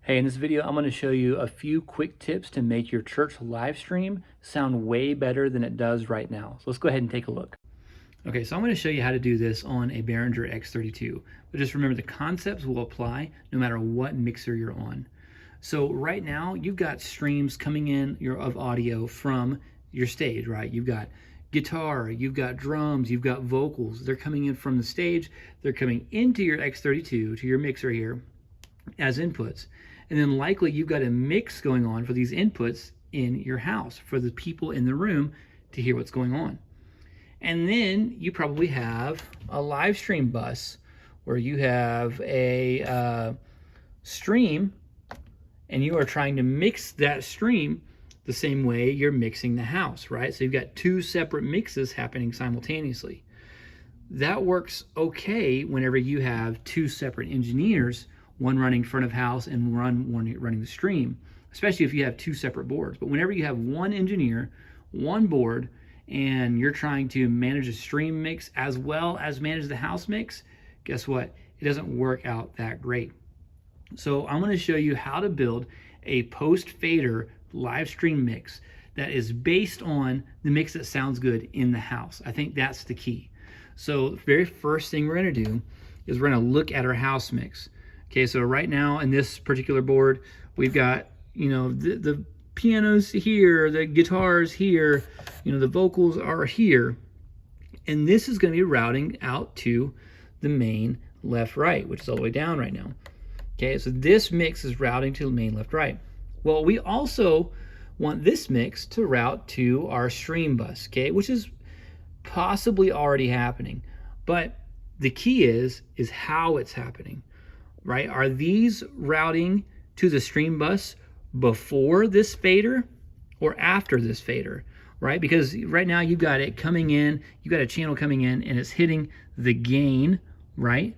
Hey, in this video, I'm going to show you a few quick tips to make your church live stream sound way better than it does right now. So let's go ahead and take a look. Okay, so I'm going to show you how to do this on a Behringer X32. But just remember the concepts will apply no matter what mixer you're on. So right now, you've got streams coming in of audio from your stage, right? You've got guitar, you've got drums, you've got vocals. They're coming in from the stage. They're coming into your X32, to your mixer here, as inputs. And then likely you've got a mix going on for these inputs in your house for the people in the room to hear what's going on. And then you probably have a live stream bus where you have a stream and you are trying to mix that stream the same way you're mixing the house, right? So you've got two separate mixes happening simultaneously. That works okay whenever you have two separate engineers, one running front of house and one running the stream, especially if you have two separate boards. But whenever you have one engineer, one board, and you're trying to manage a stream mix as well as manage the house mix, guess what? It doesn't work out that great. So I'm going to show you how to build a post-fader live stream mix that is based on the mix that sounds good in the house. I think that's the key. So the very first thing we're going to do is we're going to look at our house mix. Okay, so right now in this particular board, we've got, the pianos here, the guitars here, the vocals are here. And this is going to be routing out to the main left-right, which is all the way down right now. Okay, so this mix is routing to the main left-right. Well, we also want this mix to route to our stream bus, okay, which is possibly already happening. But the key is how it's happening. Right? Are these routing to the stream bus before this fader or after this fader? Right? Because right now you've got it coming in, you've got a channel coming in and it's hitting the gain, right?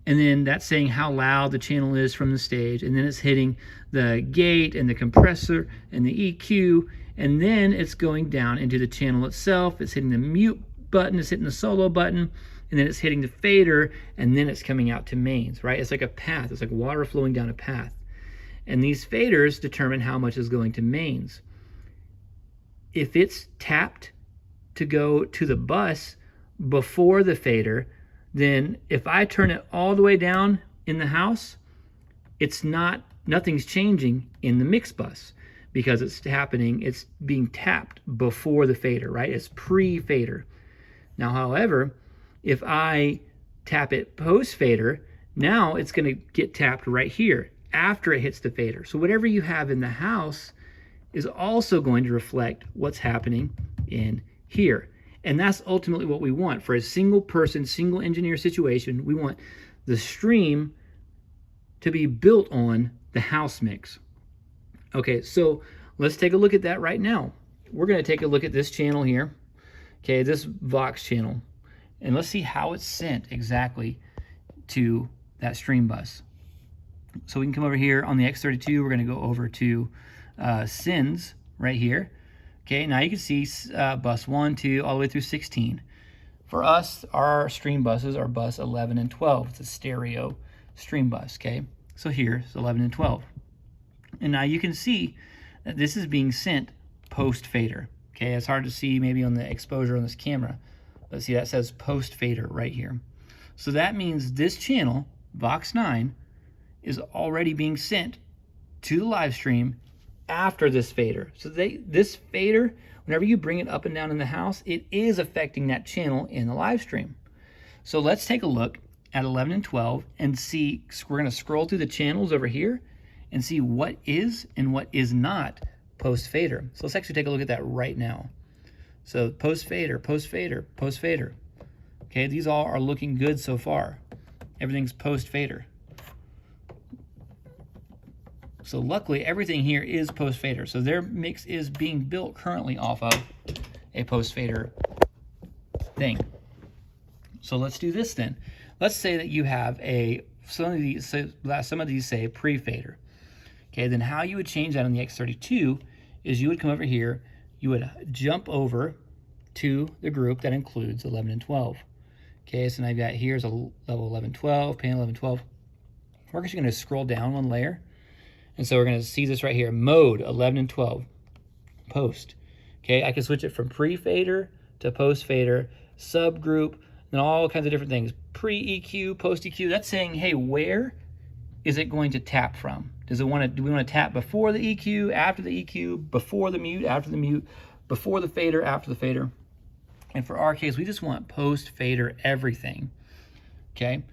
And then that's saying how loud the channel is from the stage. And then it's hitting the gate and the compressor and the EQ. And then it's going down into the channel itself. It's hitting the mute button, it's hitting the solo button, and then it's hitting the fader, and then it's coming out to mains, right? It's like a path. It's like water flowing down a path. And these faders determine how much is going to mains. If it's tapped to go to the bus before the fader, then if I turn it all the way down in the house, nothing's changing in the mix bus because it's being tapped before the fader, right? It's pre-fader. Now, however, if I tap it post-fader, now it's going to get tapped right here after it hits the fader. So whatever you have in the house is also going to reflect what's happening in here. And that's ultimately what we want. For a single person, single engineer situation, we want the stream to be built on the house mix. Okay, so let's take a look at that right now. We're going to take a look at this channel here. Okay, this Vox channel. And let's see how it's sent exactly to that stream bus. So we can come over here on the X32. We're going to go over to sends right here. Okay, now you can see bus 1, 2, all the way through 16. For us, our stream buses are bus 11 and 12. It's a stereo stream bus, okay? So here's 11 and 12. And now you can see that this is being sent post-fader. Okay, it's hard to see maybe on the exposure on this camera. But see, that says post-fader right here. So that means this channel, Vox 9, is already being sent to the live stream after this fader. So this fader, whenever you bring it up and down in the house, it is affecting that channel in the live stream. So let's take a look at 11 and 12 and see. We're going to scroll through the channels over here and see what is and what is not post-fader. So let's actually take a look at that right now. So post-fader, post-fader, post-fader. Okay, these all are looking good so far. Everything's post-fader. So luckily, everything here is post-fader. So their mix is being built currently off of a post-fader thing. So let's do this then. Let's say that you have some of these say pre-fader. Okay, then how you would change that on the X32 is you would come over here, you would jump over to the group that includes 11 and 12. Okay, so now I've got here's a level 11, 12, pan 11, 12. We're actually going to scroll down one layer And so we're going to see this right here, mode 11 and 12, post. Okay, I can switch it from pre-fader to post-fader, subgroup, and all kinds of different things. Pre-EQ, post-EQ, that's saying, hey, where is it going to tap from? Do we want to tap before the EQ, after the EQ, before the mute, after the mute, before the fader, after the fader? And for our case, we just want post-fader everything, okay?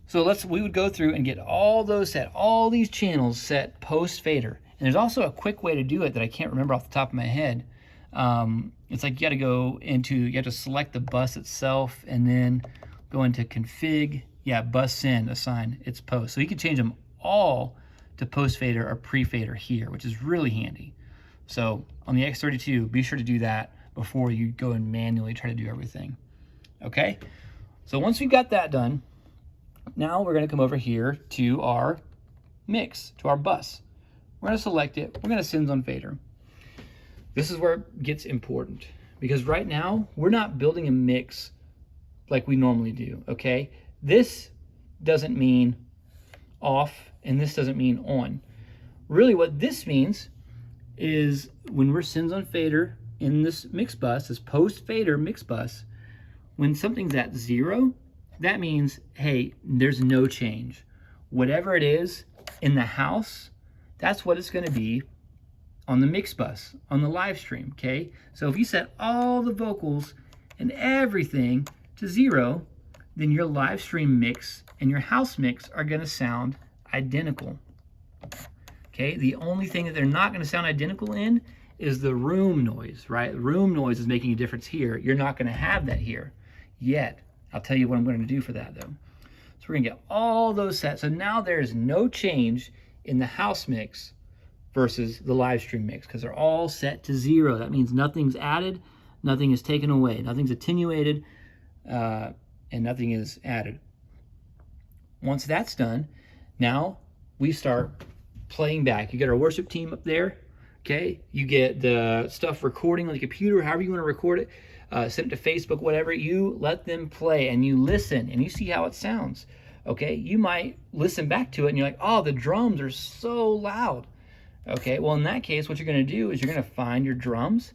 So we would go through and get all those set, all these channels set post-fader. And there's also a quick way to do it that I can't remember off the top of my head. It's like you have to select the bus itself and then go into config. Yeah, bus send, assign, it's post. So you can change them all to post-fader or pre-fader here, which is really handy. So on the X32, be sure to do that before you go and manually try to do everything. Okay, so once we've got that done, now we're going to come over here to our mix, to our bus. We're going to select it. We're going to send on fader. This is where it gets important because right now we're not building a mix like we normally do, okay? This doesn't mean off and this doesn't mean on. Really what this means is when we're sends on fader in this mix bus, this post fader mix bus, when something's at 0, that means, hey, there's no change. Whatever it is in the house, that's what it's going to be on the mix bus, on the live stream, okay? So if you set all the vocals and everything to 0, then your live stream mix and your house mix are going to sound identical, okay? The only thing that they're not going to sound identical in is the room noise, right? Room noise is making a difference here. You're not going to have that here yet. I'll tell you what I'm going to do for that though. So we're going to get all those set. So now there's no change in the house mix versus the live stream mix because they're all set to 0. That means nothing's added, nothing is taken away, nothing's attenuated, and nothing is added. Once that's done, now we start playing back. You get our worship team up there, okay? You get the stuff recording on the computer, however you want to record it. Send it to Facebook, whatever. You let them play and you listen and you see how it sounds, okay? You might listen back to it and you're like, oh, the drums are so loud. Okay, well, in that case, what you're going to do is you're going to find your drums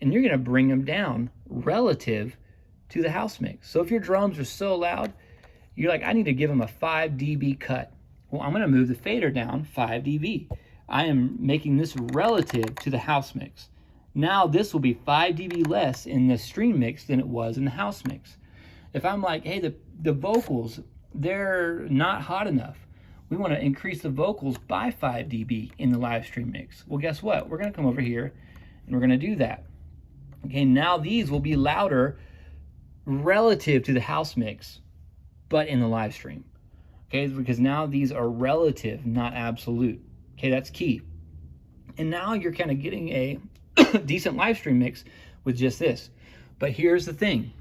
and you're going to bring them down relative to the house mix. So if your drums are so loud, you're like, I need to give them a 5 dB cut. Well, I'm going to move the fader down 5 dB. I am making this relative to the house mix. Now this will be 5 dB less in the stream mix than it was in the house mix. If I'm like, hey, the vocals, they're not hot enough. We want to increase the vocals by 5 dB in the live stream mix. Well, guess what? We're going to come over here and we're going to do that. Okay, now these will be louder relative to the house mix, but in the live stream. Okay, because now these are relative, not absolute. Okay, that's key. And now you're kind of getting a decent live stream mix with just this. But here's the thing.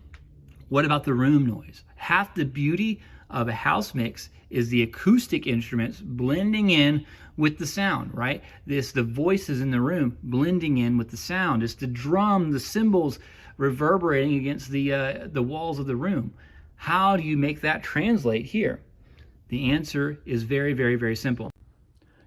What about the room noise? Half the beauty of a house mix is the acoustic instruments blending in with the sound, right? The voices in the room blending in with the sound. It's the drum, the cymbals reverberating against the walls of the room. How do you make that translate here? The answer is very, very, very simple.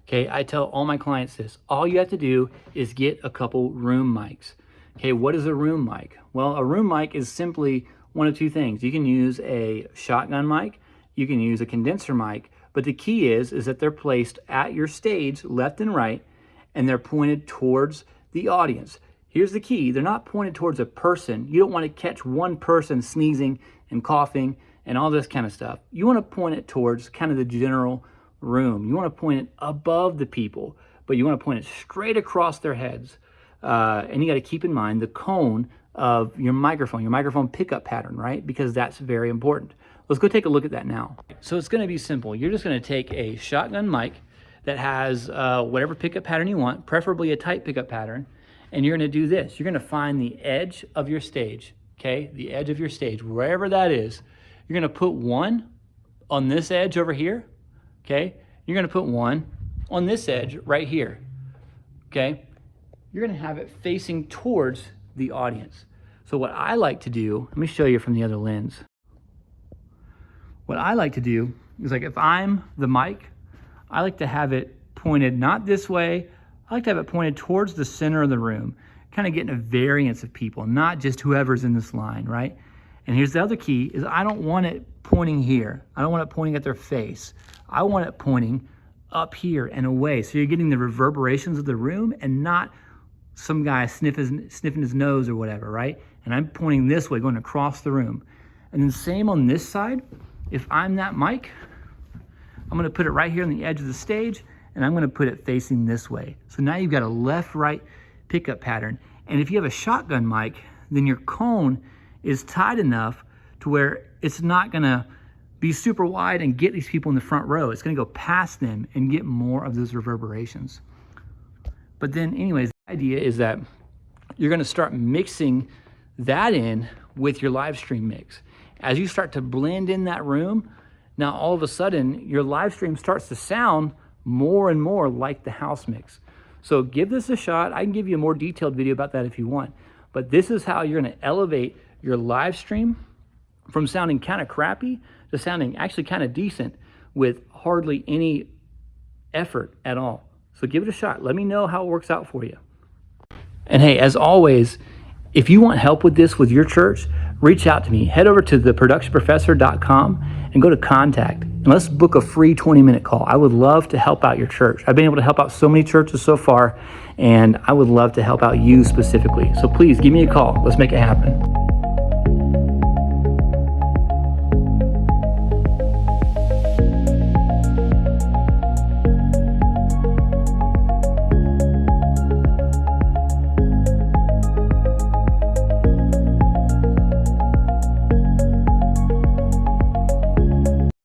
Okay, I tell all my clients this. All you have to do is get a couple room mics. Okay, what is a room mic? Well, a room mic is simply one of two things. You can use a shotgun mic, you can use a condenser mic, but the key is that they're placed at your stage, left and right, and they're pointed towards the audience. Here's the key. They're not pointed towards a person. You don't want to catch one person sneezing and coughing and all this kind of stuff. You want to point it towards kind of the general room. You want to point it above the people, but you want to point it straight across their heads. And you got to keep in mind the cone of your microphone pickup pattern, right? Because that's very important. Let's go take a look at that now. So it's going to be simple. You're just going to take a shotgun mic that has whatever pickup pattern you want, preferably a tight pickup pattern, and you're going to do this. You're going to find the edge of your stage, okay? The edge of your stage, wherever that is. You're going to put one on this edge over here, okay? You're going to put one on this edge right here, okay? You're going to have it facing towards the audience. So what I like to do, let me show you from the other lens. What I like to do is, like, if I'm the mic, I like to have it pointed not this way. I like to have it pointed towards the center of the room, kind of getting a variance of people, not just whoever's in this line, right? And here's the other key, is I don't want it pointing here. I don't want it pointing at their face. I want it pointing up here and away. So you're getting the reverberations of the room and not some guy sniffing his nose or whatever, right? And I'm pointing this way, going across the room. And then same on this side. If I'm that mic, I'm gonna put it right here on the edge of the stage, and I'm gonna put it facing this way. So now you've got a left-right pickup pattern. And if you have a shotgun mic, then your cone is tight enough to where it's not gonna be super wide and get these people in the front row. It's gonna go past them and get more of those reverberations. But then anyways, the idea is that you're gonna start mixing that in with your live stream mix. As you start to blend in that room, now all of a sudden your live stream starts to sound more and more like the house mix. So give this a shot. I can give you a more detailed video about that if you want, but this is how you're gonna elevate your live stream from sounding kind of crappy to sounding actually kind of decent with hardly any effort at all. So give it a shot. Let me know how it works out for you. And hey, as always, if you want help with this with your church, reach out to me. Head over to theproductionprofessor.com and go to contact. And let's book a free 20-minute call. I would love to help out your church. I've been able to help out so many churches so far, and I would love to help out you specifically. So please give me a call. Let's make it happen.